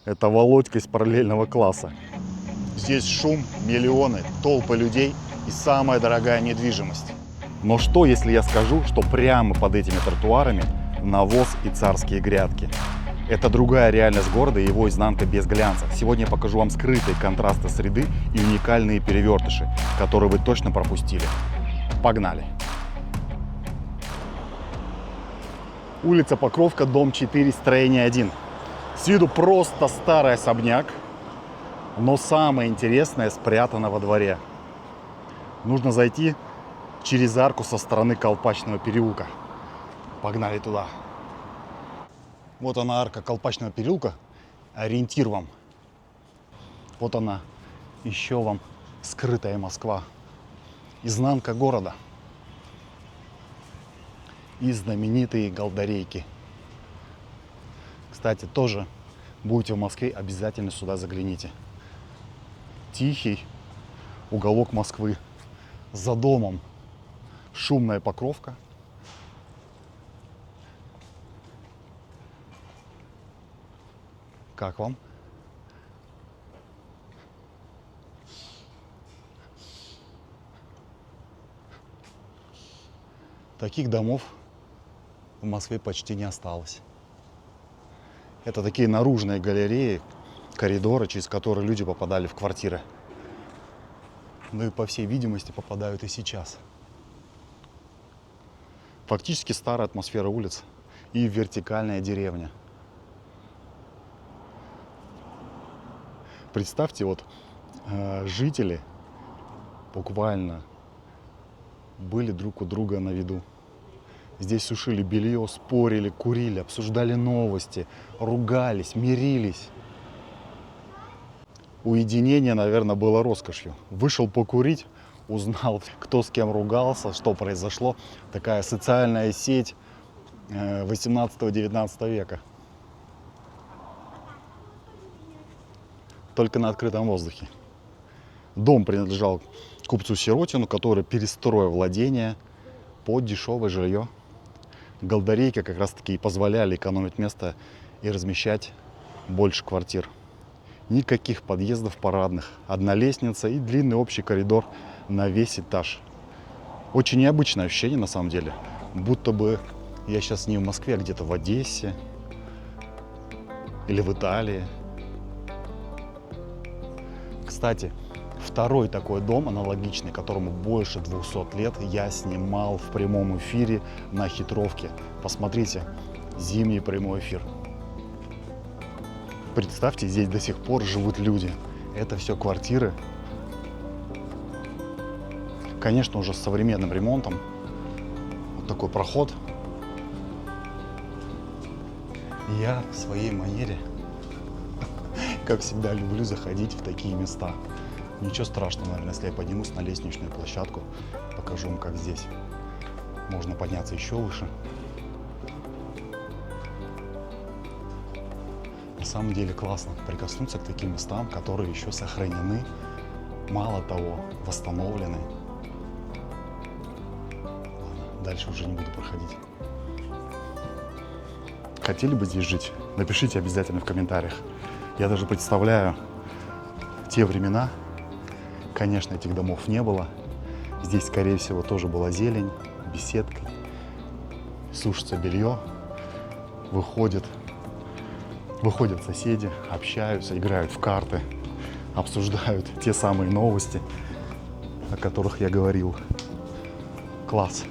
Это Володька из параллельного класса. Здесь шум, миллионы, толпы людей и самая дорогая недвижимость. Но что, если я скажу, что прямо под этими тротуарами навоз и царские грядки? Это другая реальность города и его изнанка без глянца. Сегодня я покажу вам скрытые контрасты среды и уникальные перевертыши, которые вы точно пропустили. Погнали! Улица Покровка, дом 4, строение 1. С виду просто старый особняк, но самое интересное спрятано во дворе. Нужно зайти через арку со стороны Колпачного переулка. Погнали туда. Вот она, арка Колпачного переулка. Ориентир вам. Вот она, еще вам скрытая Москва. Изнанка города. И знаменитые голдарейки. Кстати, тоже будете в Москве, обязательно сюда загляните. Тихий уголок Москвы. За домом шумная Покровка. Как вам? Таких домов в Москве почти не осталось. Это такие наружные галереи, коридоры, через которые люди попадали в квартиры. Ну и по всей видимости попадают и сейчас. Фактически старая атмосфера улиц и вертикальная деревня. Представьте, вот жители буквально были друг у друга на виду. Здесь сушили белье, спорили, курили, обсуждали новости, ругались, мирились. Уединение, наверное, было роскошью. Вышел покурить, узнал, кто с кем ругался, что произошло. Такая социальная сеть 18-19 века. Только на открытом воздухе. Дом принадлежал купцу Сиротину, который перестроил владение под дешевое жилье. Голдарейки как раз таки и позволяли экономить место и размещать больше квартир. Никаких подъездов парадных. Одна лестница и длинный общий коридор на весь этаж. Очень необычное ощущение на самом деле. Будто бы я сейчас не в Москве, а где-то в Одессе или в Италии. Кстати, второй такой дом, аналогичный, которому больше 200 лет, я снимал в прямом эфире на Хитровке. Посмотрите, зимний прямой эфир. Представьте, здесь до сих пор живут люди. Это все квартиры. Конечно, уже с современным ремонтом. Вот такой проход. Я в своей манере, как всегда, люблю заходить в такие места. Ничего страшного, наверное, если я поднимусь на лестничную площадку, покажу вам, как здесь. Можно подняться еще выше. На самом деле классно прикоснуться к таким местам, которые еще сохранены, мало того, восстановлены. Ладно, дальше уже не буду проходить. Хотели бы здесь жить? Напишите обязательно в комментариях. Я даже представляю те времена. Конечно, этих домов не было. Здесь, скорее всего, тоже была зелень, беседка. Сушится белье. Выходят соседи, общаются, играют в карты, обсуждают те самые новости, о которых я говорил. Класс.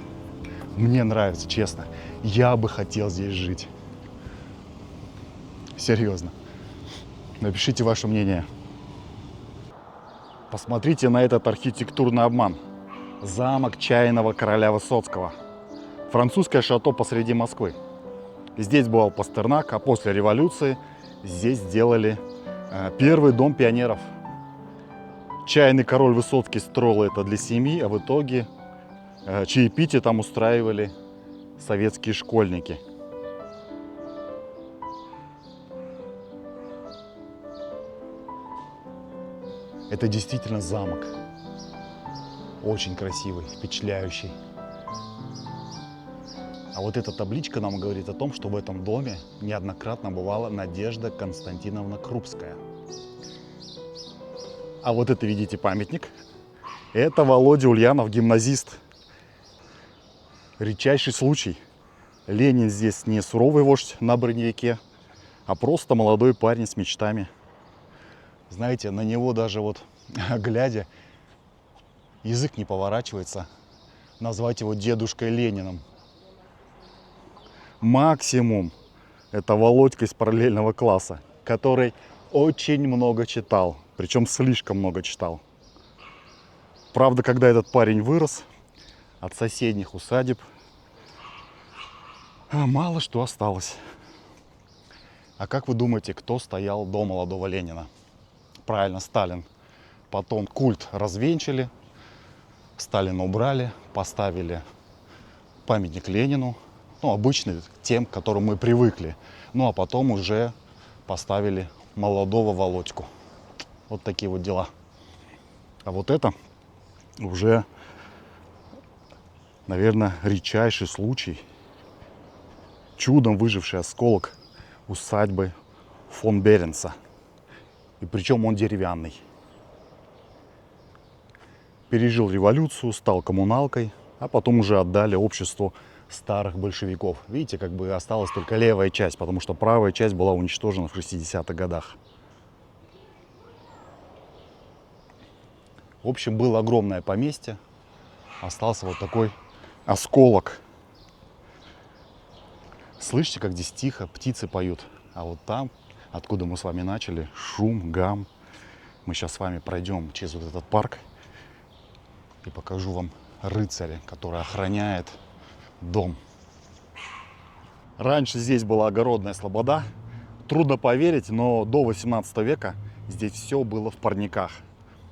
Мне нравится, честно. Я бы хотел здесь жить. Серьезно. Напишите ваше мнение. Посмотрите на этот архитектурный обман. Замок чайного короля Высоцкого. Французское шато посреди Москвы. Здесь бывал Пастернак, а после революции здесь сделали первый дом пионеров. Чайный король Высоцкий строил это для семьи, а в итоге чаепитие там устраивали советские школьники. Это действительно замок. Очень красивый, впечатляющий. А вот эта табличка нам говорит о том, что в этом доме неоднократно бывала Надежда Константиновна Крупская. А вот это, видите, памятник. Это Володя Ульянов, гимназист. Редчайший случай. Ленин здесь не суровый вождь на броневике, а просто молодой парень с мечтами. Знаете, на него даже вот глядя, язык не поворачивается назвать его дедушкой Лениным. Максимум это Володька из параллельного класса, который очень много читал, причем слишком много читал. Правда, когда этот парень вырос, от соседних усадеб мало что осталось. А как вы думаете, кто стоял до молодого Ленина? Правильно, Сталин. Потом культ развенчали, Сталина убрали, поставили памятник Ленину. Ну, обычный, тем, к которым мы привыкли. Ну, а потом уже поставили молодого Володьку. Вот такие вот дела. А вот это уже, наверное, редчайший случай. Чудом выживший осколок усадьбы фон Беренса. И причем он деревянный. Пережил революцию, стал коммуналкой, а потом уже отдали обществу старых большевиков. Видите, как бы осталась только левая часть, потому что правая часть была уничтожена в 60-х годах. В общем, было огромное поместье. Остался вот такой осколок. Слышите, как здесь тихо, птицы поют. А вот там, откуда мы с вами начали, шум, гам. Мы сейчас с вами пройдем через вот этот парк и покажу вам рыцаря, который охраняет дом. Раньше здесь была огородная слобода. Трудно поверить, но до 18 века здесь все было в парниках.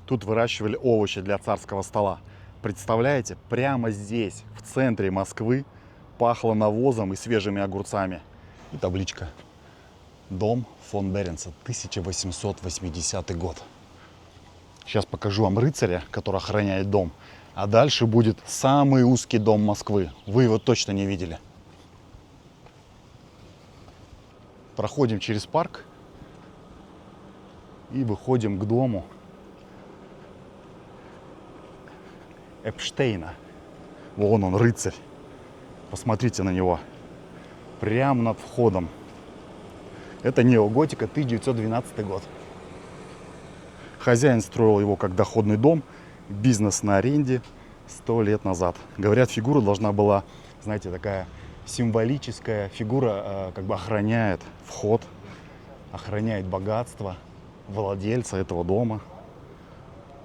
Тут выращивали овощи для царского стола. Представляете, прямо здесь, в центре Москвы, пахло навозом и свежими огурцами. И табличка. Дом фон Беренса, 1880 год. Сейчас покажу вам рыцаря, который охраняет дом. А дальше будет самый узкий дом Москвы. Вы его точно не видели. Проходим через парк и выходим к дому Эпштейна. Вон он, рыцарь. Посмотрите на него. Прямо над входом. Это неоготика, 1912 год. Хозяин строил его как доходный дом, бизнес на аренде 100 лет назад. Говорят, фигура должна была, знаете, такая символическая фигура, как бы охраняет вход, охраняет богатство владельца этого дома.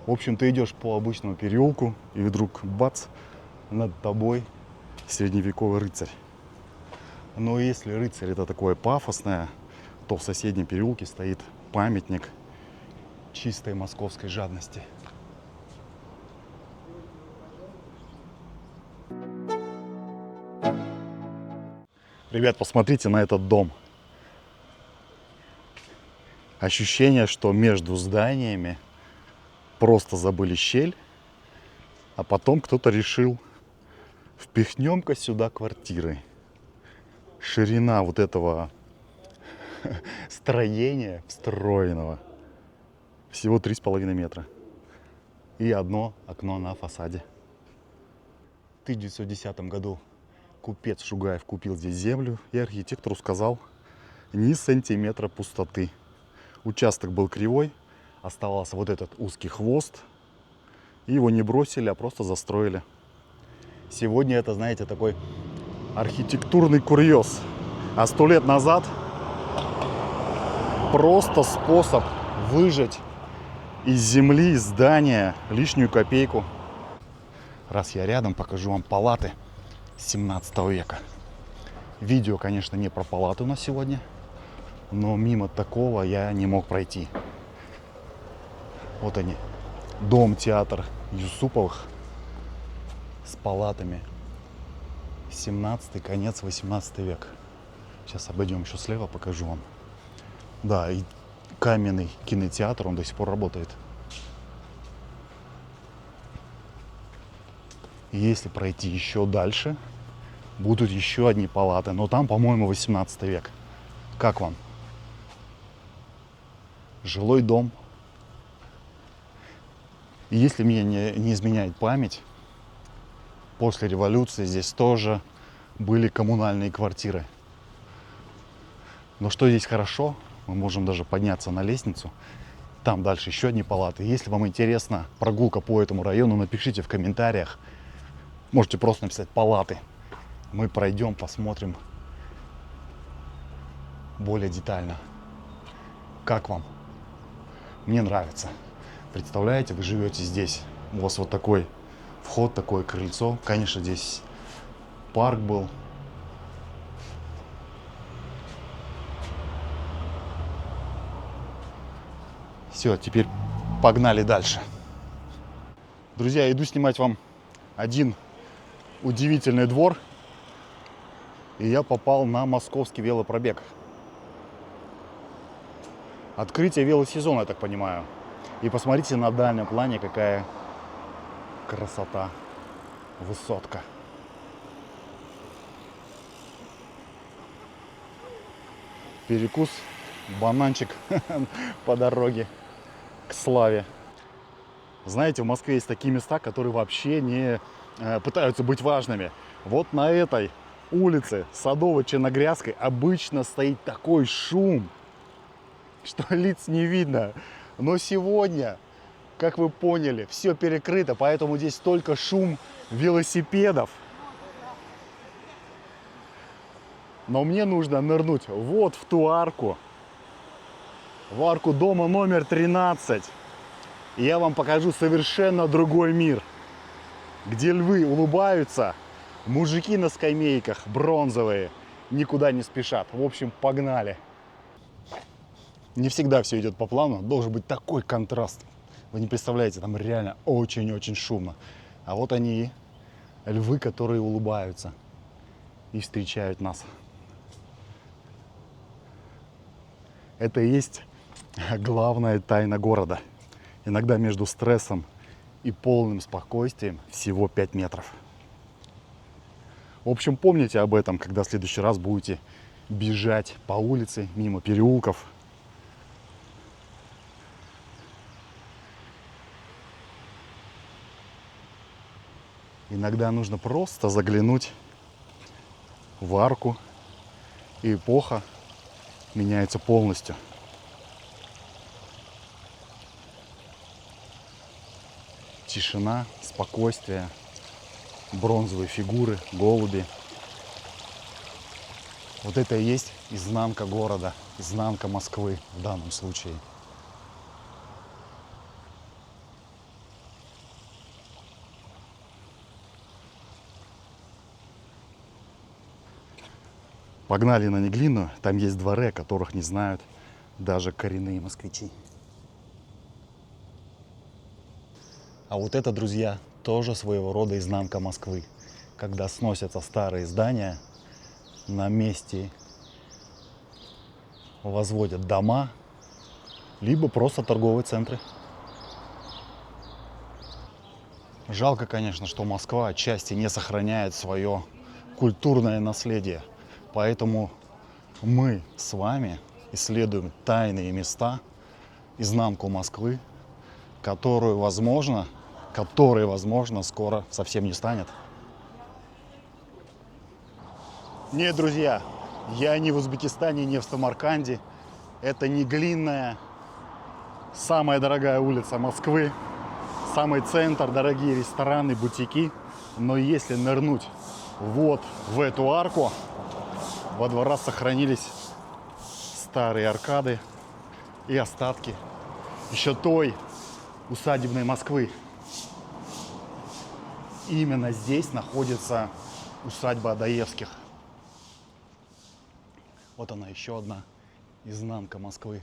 В общем, ты идешь по обычному переулку, и вдруг бац, над тобой средневековый рыцарь. Но если рыцарь это такое пафосное, то в соседнем переулке стоит памятник чистой московской жадности. Ребят, посмотрите на этот дом. Ощущение, что между зданиями просто забыли щель, а потом кто-то решил, впихнем-ка сюда квартиры. Ширина вот этого строения встроенного всего 3,5 метра. И одно окно на фасаде. В 1910 году купец Шугаев купил здесь землю, и архитектору сказал: ни сантиметра пустоты. Участок был кривой, оставался вот этот узкий хвост. И его не бросили, а просто застроили. Сегодня это, знаете, такой архитектурный курьез. А 100 лет назад просто способ выжать из земли, из здания лишнюю копейку. Раз я рядом, покажу вам палаты 17 века. Видео, конечно, не про палаты у нас сегодня, но мимо такого я не мог пройти. Вот они. Дом-театр Юсуповых с палатами. 17-й, конец 18 век. Сейчас обойдем еще слева, покажу вам. Да, и каменный кинотеатр, он до сих пор работает. И если пройти еще дальше, будут еще одни палаты, но там, по-моему, 18 век. Как вам? Жилой дом. И если мне не изменяет память, после революции здесь тоже были коммунальные квартиры. Но что здесь хорошо, мы можем даже подняться на лестницу. Там дальше еще одни палаты. Если вам интересна прогулка по этому району, напишите в комментариях. Можете просто написать палаты. Мы пройдем, посмотрим более детально. Как вам? Мне нравится. Представляете, вы живете здесь. У вас вот такой вход, такое крыльцо. Конечно, здесь парк был. Все, теперь погнали дальше. Друзья, иду снимать вам один удивительный двор. И я попал на московский велопробег. Открытие велосезона, я так понимаю. И посмотрите на дальнем плане, какая красота. Высотка. Перекус, бананчик по дороге к славе. Знаете, в Москве есть такие места, которые вообще не пытаются быть важными. Вот на этой улице Садово-Черногрядской обычно стоит такой шум, что лиц не видно. Но сегодня, как вы поняли, все перекрыто, поэтому здесь только шум велосипедов. Но мне нужно нырнуть вот в ту арку, в арку дома номер 13. И я вам покажу совершенно другой мир, где львы улыбаются, мужики на скамейках бронзовые никуда не спешат. В общем, погнали. Не всегда все идет по плану, должен быть такой контраст. Вы не представляете, там реально очень-очень шумно. А вот они, львы, которые улыбаются и встречают нас. Это и есть главная тайна города. Иногда между стрессом и полным спокойствием всего 5 метров. В общем, помните об этом, когда в следующий раз будете бежать по улице, мимо переулков. Иногда нужно просто заглянуть в арку, и эпоха меняется полностью. Тишина, спокойствие, бронзовые фигуры, голуби. Вот это и есть изнанка города, изнанка Москвы в данном случае. Погнали на Неглинную, там есть дворы, о которых не знают даже коренные москвичи. А вот это, друзья, тоже своего рода изнанка Москвы. Когда сносятся старые здания, на месте возводят дома, либо просто торговые центры. Жалко, конечно, что Москва отчасти не сохраняет свое культурное наследие. Поэтому мы с вами исследуем тайные места, изнанку Москвы, которой, возможно, скоро совсем не станет. Нет, друзья, я не в Узбекистане, не в Самарканде. Это Неглинная, самая дорогая улица Москвы, самый центр, дорогие рестораны, бутики. Но если нырнуть вот в эту арку, во дворах сохранились старые аркады и остатки еще той усадебной Москвы. Именно здесь находится усадьба Адаевских. Вот она, еще одна изнанка Москвы.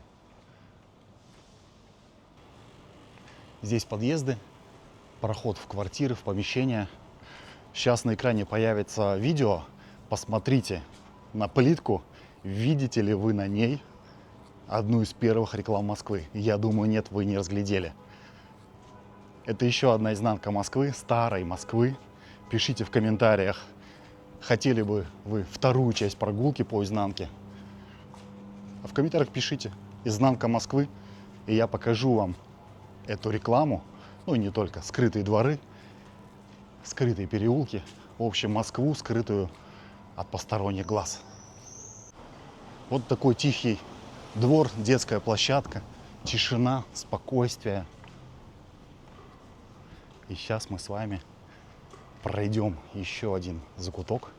Здесь подъезды, проход в квартиры, в помещения. Сейчас на экране появится видео. Посмотрите на плитку. Видите ли вы на ней одну из первых реклам Москвы? Я думаю, нет, вы не разглядели. Это еще одна изнанка Москвы, старой Москвы. Пишите в комментариях, хотели бы вы вторую часть прогулки по изнанке, в комментариях пишите «Изнанка Москвы», и я покажу вам эту рекламу, ну и не только, скрытые дворы, скрытые переулки, в общем, Москву, скрытую от посторонних глаз. Вот такой тихий двор, детская площадка, тишина, спокойствие. И сейчас мы с вами пройдем еще один закуток,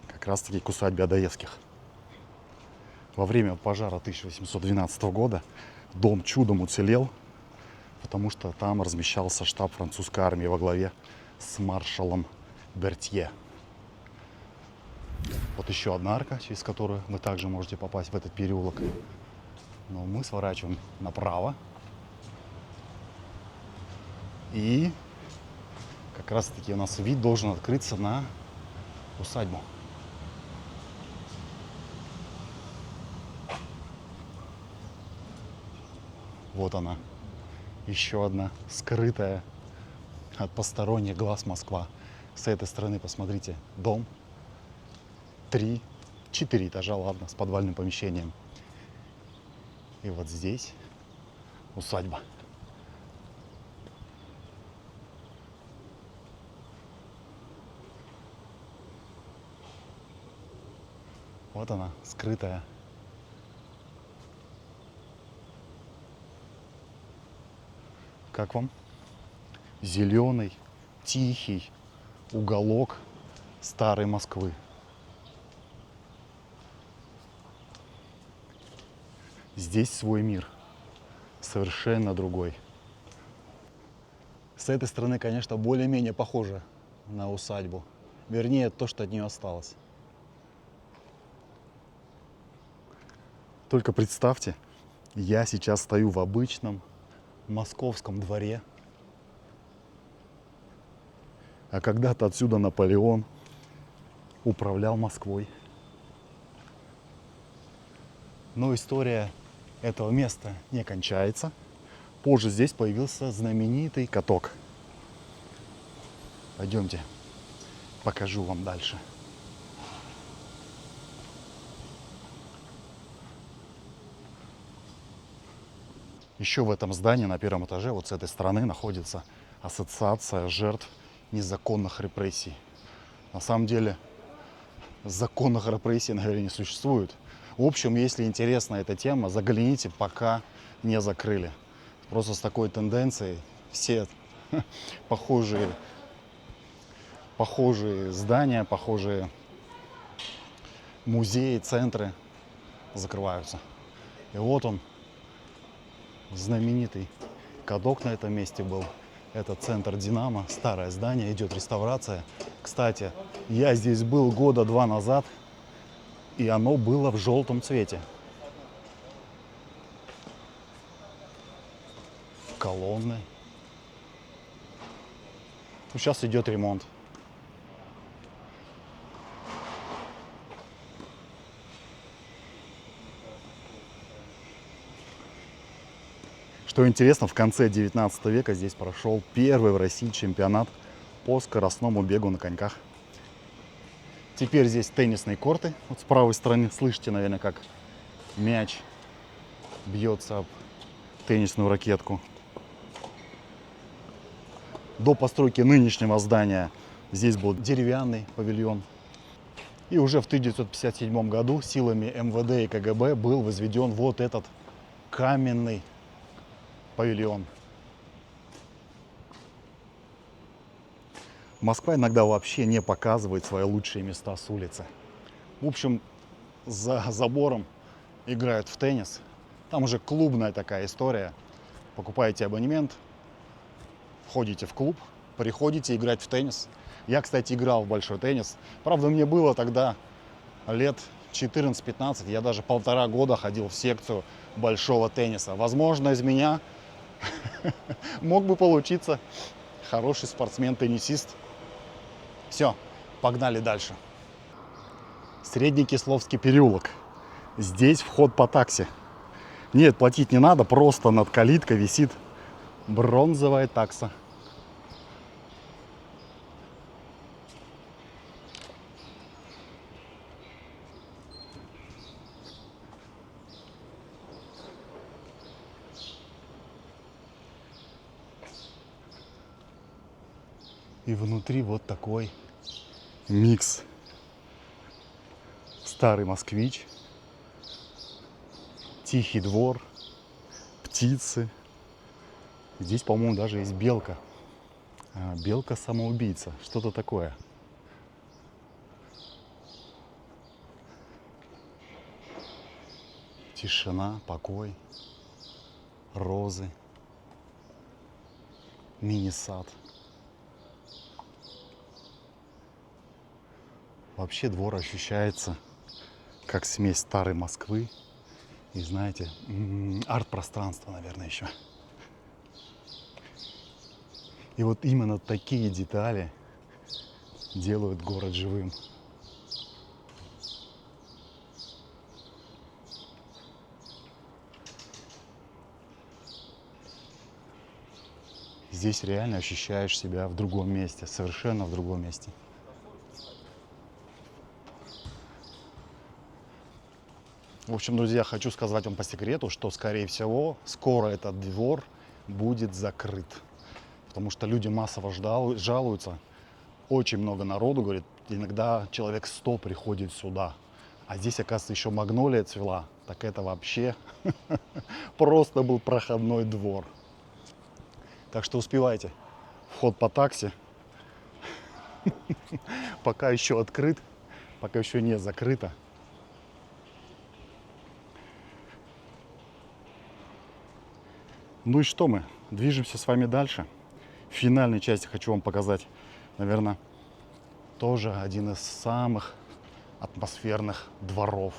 как раз таки к усадьбе Адаевских. Во время пожара 1812 года дом чудом уцелел, потому что там размещался штаб французской армии во главе с маршалом Бертье. Вот еще одна арка, через которую вы также можете попасть в этот переулок. Но мы сворачиваем направо. И как раз таки у нас вид должен открыться на усадьбу. Вот она, еще одна скрытая от посторонних глаз Москва. С этой стороны посмотрите, дом 3-4 этажа, ладно, с подвальным помещением. И вот здесь усадьба. Вот она, скрытая. Как вам? Зеленый, тихий уголок старой Москвы. Здесь свой мир, совершенно другой. С этой стороны, конечно, более-менее похоже на усадьбу. Вернее, то, что от нее осталось. Только представьте, я сейчас стою в обычном московском дворе. А когда-то отсюда Наполеон управлял Москвой. Но история этого места не кончается. Позже здесь появился знаменитый каток. Пойдемте, покажу вам дальше. Еще в этом здании на первом этаже, вот с этой стороны, находится ассоциация жертв незаконных репрессий. На самом деле, законных репрессий, наверное, не существует. В общем, если интересна эта тема, загляните, пока не закрыли. Просто с такой тенденцией все похожие здания, похожие музеи, центры закрываются. И вот он, знаменитый каток на этом месте был. Это центр Динамо, старое здание, идет реставрация. Кстати, я здесь был года 2 назад, и оно было в желтом цвете. Колонны. Ну, сейчас идет ремонт. Что интересно, в конце 19 века здесь прошел первый в России чемпионат по скоростному бегу на коньках. Теперь здесь теннисные корты. Вот с правой стороны слышите, наверное, как мяч бьется об теннисную ракетку. До постройки нынешнего здания здесь был деревянный павильон. И уже в 1957 году силами МВД и КГБ был возведен вот этот каменный павильон. Москва иногда вообще не показывает свои лучшие места с улицы. В общем, за забором играют в теннис. Там уже клубная такая история. Покупаете абонемент, входите в клуб, приходите играть в теннис. Я, кстати, играл в большой теннис. Правда, мне было тогда лет 14-15. Я даже 1,5 года ходил в секцию большого тенниса. Возможно, из меня мог бы получиться хороший спортсмен-теннисист. Все, погнали дальше. Средний Кисловский переулок. Здесь вход по такси. Нет, платить не надо, просто над калиткой висит бронзовая такса. И внутри вот такой микс. Старый москвич, тихий двор, птицы. Здесь, по-моему, даже есть белка. Белка-самоубийца. Что-то такое. Тишина, покой, розы, мини-сад. Вообще двор ощущается как смесь старой Москвы и, знаете, арт-пространство, наверное, еще. И вот именно такие детали делают город живым. Здесь реально ощущаешь себя в другом месте, совершенно в другом месте. В общем, друзья, хочу сказать вам по секрету, что, скорее всего, скоро этот двор будет закрыт. Потому что люди массово жалуются. Очень много народу, говорит, иногда человек 100 приходит сюда. А здесь, оказывается, еще магнолия цвела. Так это вообще просто был проходной двор. Так что успевайте. Вход по такси пока еще открыт, пока еще не закрыто. Ну и что, мы движемся с вами дальше. В финальной части хочу вам показать, наверное, тоже один из самых атмосферных дворов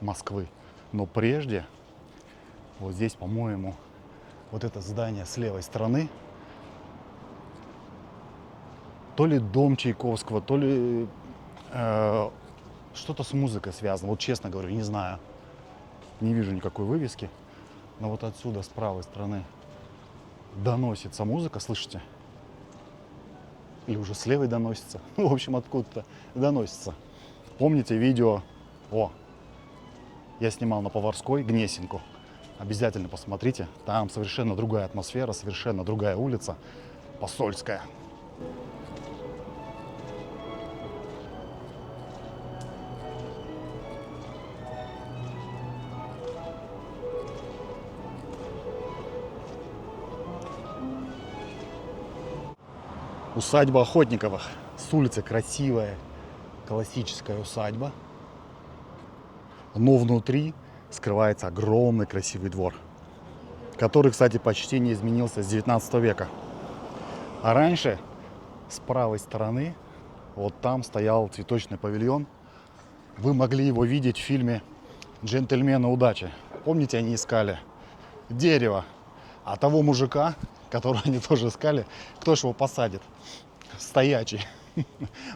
Москвы. Но прежде, вот здесь, по-моему, вот это здание с левой стороны, то ли дом Чайковского, то ли что-то с музыкой связано. Вот честно говорю, не знаю. Не вижу никакой вывески. Но вот отсюда, с правой стороны, доносится музыка, слышите? Или уже с левой доносится. В общем, откуда-то доносится. Помните видео? Я снимал на Поварской Гнесинку. Обязательно посмотрите. Там совершенно другая атмосфера, совершенно другая улица. Посольская. Усадьба Охотниковых. С улицы красивая, классическая усадьба. Но внутри скрывается огромный красивый двор, который, кстати, почти не изменился с 19 века. А раньше с правой стороны вот там стоял цветочный павильон. Вы могли его видеть в фильме «Джентльмены удачи». Помните, они искали дерево, а того мужика, которого они тоже искали, кто же его посадит? Стоячий.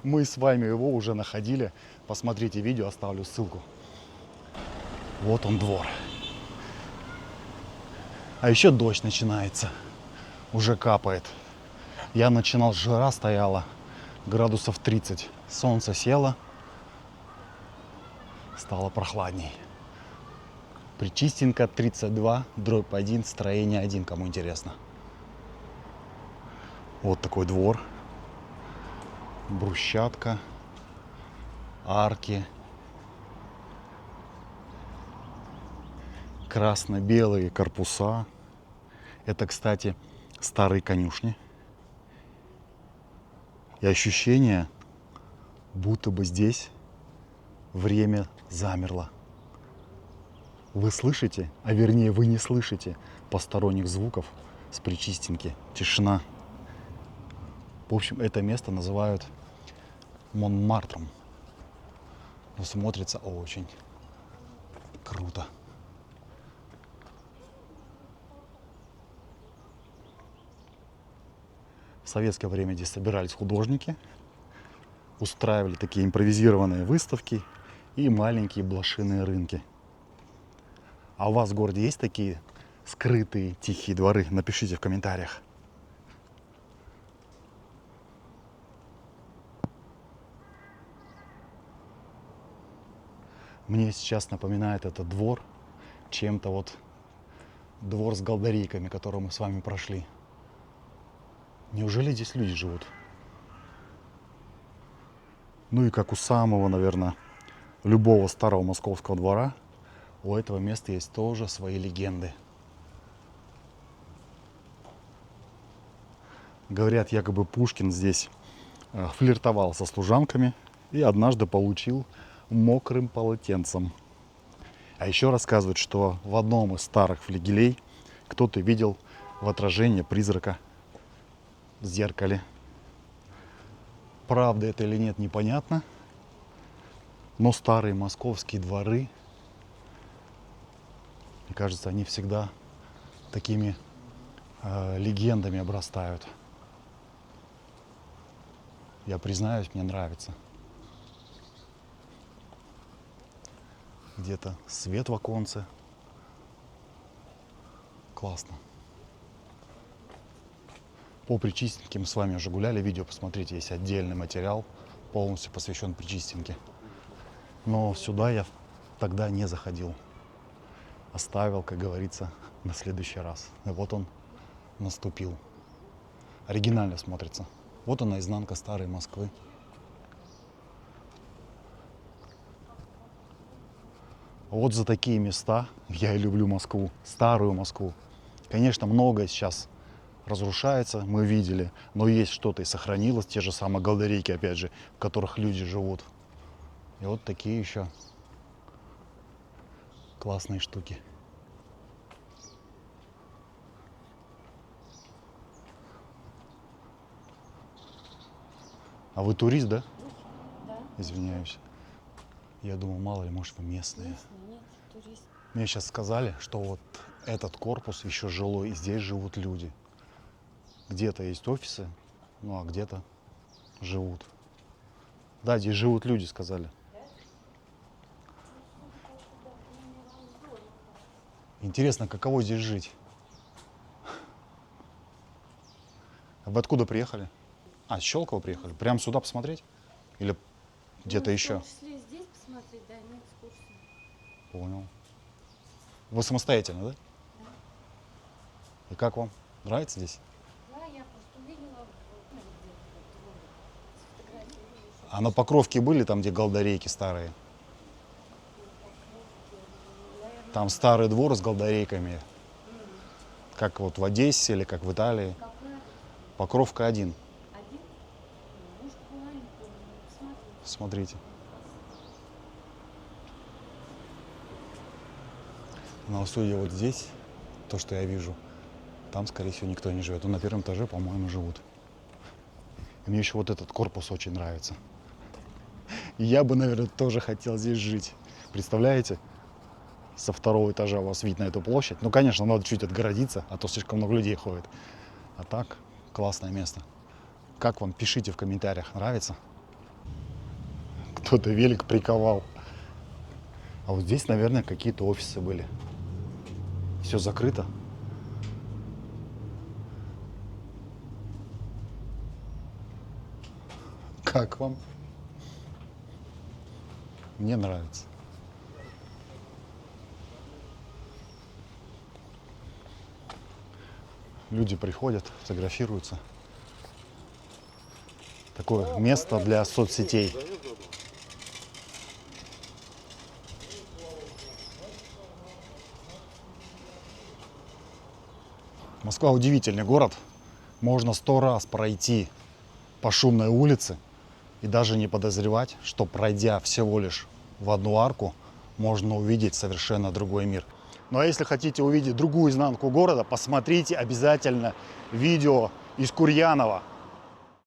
Мы с вами его уже находили. Посмотрите видео, оставлю ссылку. Вот он двор. А еще дождь начинается. Уже капает. Я начинал, жара стояла. Градусов 30. Солнце село. Стало прохладней. Причистенко 32/1, строение 1, кому интересно. Вот такой двор. Брусчатка. Арки. Красно-белые корпуса. Это, кстати, старые конюшни. И ощущение, будто бы здесь время замерло. Вы слышите, а вернее вы не слышите посторонних звуков с Причистенки. Тишина. В общем, это место называют Монмартром. Но смотрится очень круто. В советское время здесь собирались художники, устраивали такие импровизированные выставки и маленькие блошиные рынки. А у вас в городе есть такие скрытые тихие дворы? Напишите в комментариях. Мне сейчас напоминает этот двор чем-то вот двор с голдарейками, который мы с вами прошли. Неужели здесь люди живут? Ну и как у самого, наверное, любого старого московского двора, у этого места есть тоже свои легенды. Говорят, якобы Пушкин здесь флиртовал со служанками и однажды получил мокрым полотенцем. А еще рассказывают, что в одном из старых флигелей кто-то видел в отражении призрака в зеркале. Правда это или нет, непонятно. Но старые московские дворы, мне кажется, они всегда такими легендами обрастают. Я признаюсь, мне нравится. Где-то свет в оконце. Классно. По Причистенке мы с вами уже гуляли, видео посмотрите, есть отдельный материал, полностью посвящен Причистенке. Но сюда я тогда не заходил. Оставил, как говорится, на следующий раз. И вот он наступил. Оригинально смотрится. Вот она, изнанка старой Москвы. Вот за такие места я и люблю Москву, старую Москву. Конечно, многое сейчас разрушается, мы видели, но есть что-то и сохранилось, те же самые голдарейки, опять же, в которых люди живут. И вот такие еще классные штуки. А вы турист, да? Да. Извиняюсь. Я думал, мало ли, может, вы местные. Нет, турист. Мне сейчас сказали, что вот этот корпус еще жилой, и здесь живут люди. Где-то есть офисы, ну а где-то живут. Да, здесь живут люди, сказали. Интересно, каково здесь жить? А вы откуда приехали? А, с Щелково приехали? Прямо сюда посмотреть? Или где-то еще? Пришли здесь посмотреть, да, на экскурсию. Понял. Вы самостоятельно, да? Да. И как вам? Нравится здесь? Да, я просто увидела, ну, где-то с фотографии вижу, что А на Покровке были там, где голдарейки старые? наверное, Там старый двор с голдарейками. Как вот в Одессе или как в Италии. какая Покровка 1. один? Может, была, не помню. Посмотрите. Смотрите. Но судя вот здесь, то, что я вижу, там, скорее всего, никто не живет. Ну, на первом этаже, по-моему, живут. И мне еще вот этот корпус очень нравится. И я бы, наверное, тоже хотел здесь жить. Представляете? Со второго этажа у вас вид на эту площадь. Ну, конечно, надо чуть отгородиться, а то слишком много людей ходит. А так, классное место. Как вам? Пишите в комментариях. Нравится? Кто-то велик приковал. А вот здесь, наверное, какие-то офисы были. Все закрыто. Как вам? Мне нравится. Люди приходят, фотографируются. Такое место для соцсетей. Москва удивительный город. Можно 100 раз пройти по шумной улице и даже не подозревать, что пройдя всего лишь в одну арку, можно увидеть совершенно другой мир. Ну а если хотите увидеть другую изнанку города, посмотрите обязательно видео из Курьянова.